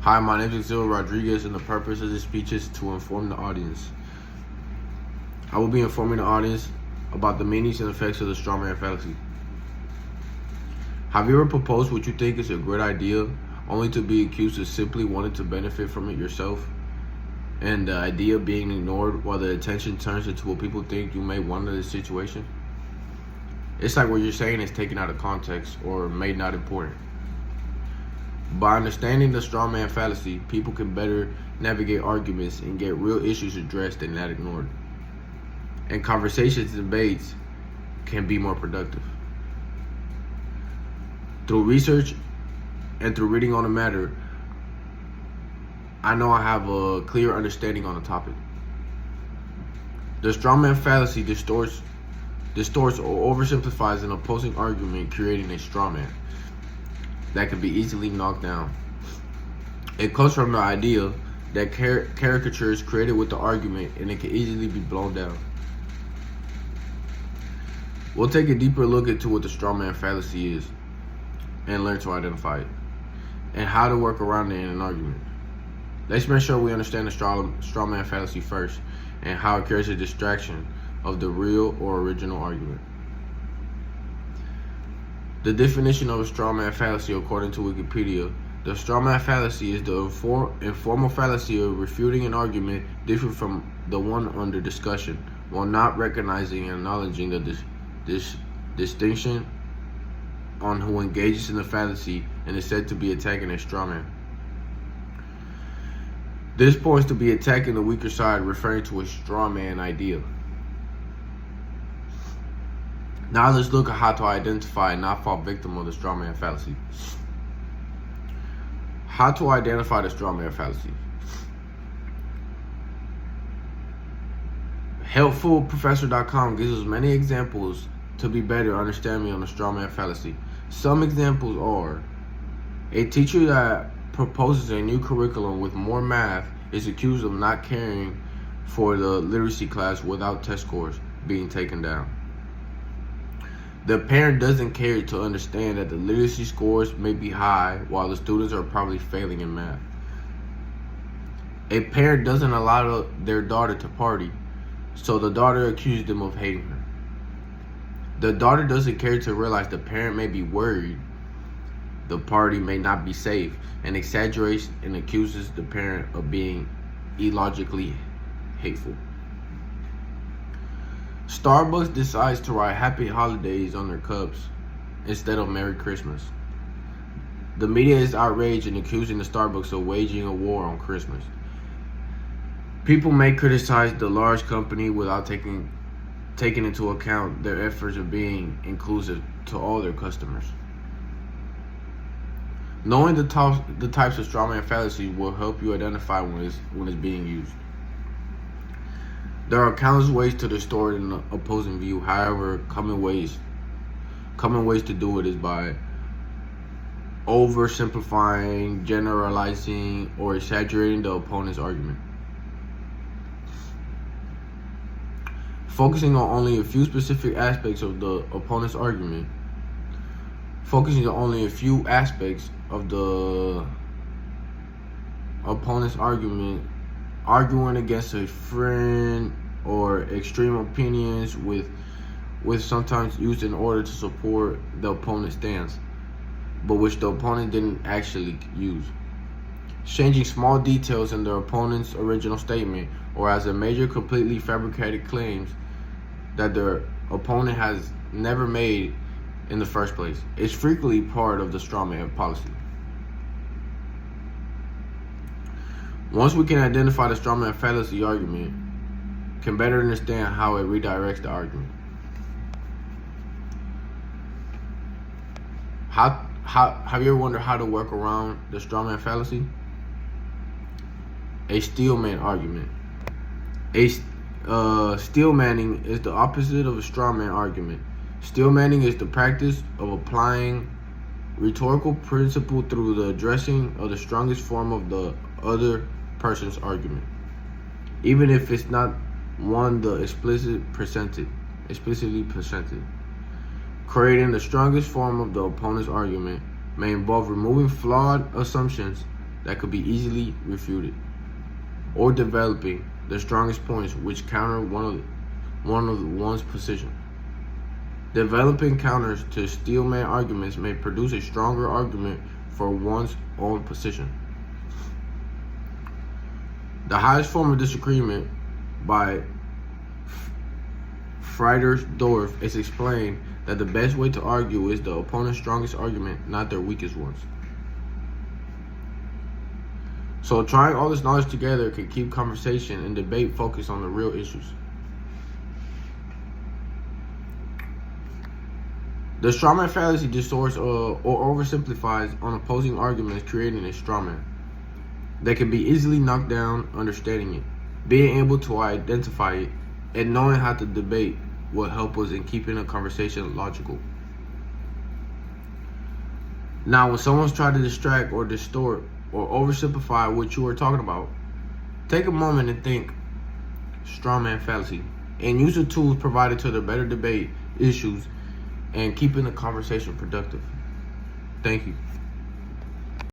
Hi, my name is Exil Rodriguez, and the purpose of this speech is to inform the audience. I will be informing the audience about the meanings and effects of the strawman fallacy. Have you ever proposed what you think is a great idea, only to be accused of simply wanting to benefit from it yourself, and the idea being ignored while the attention turns into what people think you may want in the situation? It's like what you're saying is taken out of context or made not important. By understanding the strawman fallacy, people can better navigate arguments and get real issues addressed and not ignored. And conversations and debates can be more productive. Through research and through reading on the matter, I know I have a clear understanding on the topic. The strawman fallacy distorts or oversimplifies an opposing argument, creating a strawman that can be easily knocked down. It comes from the idea that caricature is created with the argument and it can easily be blown down. We'll take a deeper look into what the strawman fallacy is and learn to identify it and how to work around it in an argument. Let's make sure we understand the strawman fallacy first and how it creates a distraction of the real or original argument. The definition of a strawman fallacy according to Wikipedia: the strawman fallacy is the informal fallacy of refuting an argument different from the one under discussion, while not recognizing and acknowledging this distinction on who engages in the fallacy and is said to be attacking a strawman. This points to be attacking the weaker side, referring to a strawman idea. Now let's look at how to identify and not fall victim of the strawman fallacy. How to identify the strawman fallacy. HelpfulProfessor.com gives us many examples to be better understanding on the strawman fallacy. Some examples are: a teacher that proposes a new curriculum with more math is accused of not caring for the literacy class without test scores being taken down. The parent doesn't care to understand that the literacy scores may be high while the students are probably failing in math. A parent doesn't allow their daughter to party, so the daughter accuses them of hating her. The daughter doesn't care to realize the parent may be worried the party may not be safe and exaggerates and accuses the parent of being illogically hateful. Starbucks decides to write Happy Holidays on their cups instead of Merry Christmas. The media is outraged and accusing the Starbucks of waging a war on Christmas. People may criticize the large company without taking into account their efforts of being inclusive to all their customers. Knowing the types of strawman fallacy will help you identify when it's being used. There are countless ways to distort an opposing view. However, common ways to do it is by oversimplifying, generalizing, or exaggerating the opponent's argument. Focusing on only a few specific aspects of the opponent's argument. Focusing on only a few aspects of the opponent's argument, arguing against a friend, or extreme opinions with sometimes used in order to support the opponent's stance, but which the opponent didn't actually use. Changing small details in their opponent's original statement, or as a major completely fabricated claims that their opponent has never made in the first place, is frequently part of the strawman policy. Once we can identify the strawman fallacy argument, can better understand how it redirects the argument. Have you ever wondered how to work around the strawman fallacy? A steelman argument. Steelmanning is the opposite of a strawman argument. Steelmanning is the practice of applying rhetorical principle through the addressing of the strongest form of the other person's argument, even if it's not one the explicitly presented. Creating the strongest form of the opponent's argument may involve removing flawed assumptions that could be easily refuted, or developing the strongest points which counter one of one's position. Developing counters to steelman arguments may produce a stronger argument for one's own position. The highest form of disagreement by Friedersdorf is explained that the best way to argue is the opponent's strongest argument, not their weakest ones. So trying all this knowledge together can keep conversation and debate focused on the real issues. The strawman fallacy distorts or oversimplifies on opposing arguments, creating a strawman that can be easily knocked down. Understanding it, being able to identify it, and knowing how to debate will help us in keeping a conversation logical. Now, when someone's trying to distract or distort or oversimplify what you are talking about, take a moment and think strawman fallacy and use the tools provided to better debate issues and keeping the conversation productive. Thank you.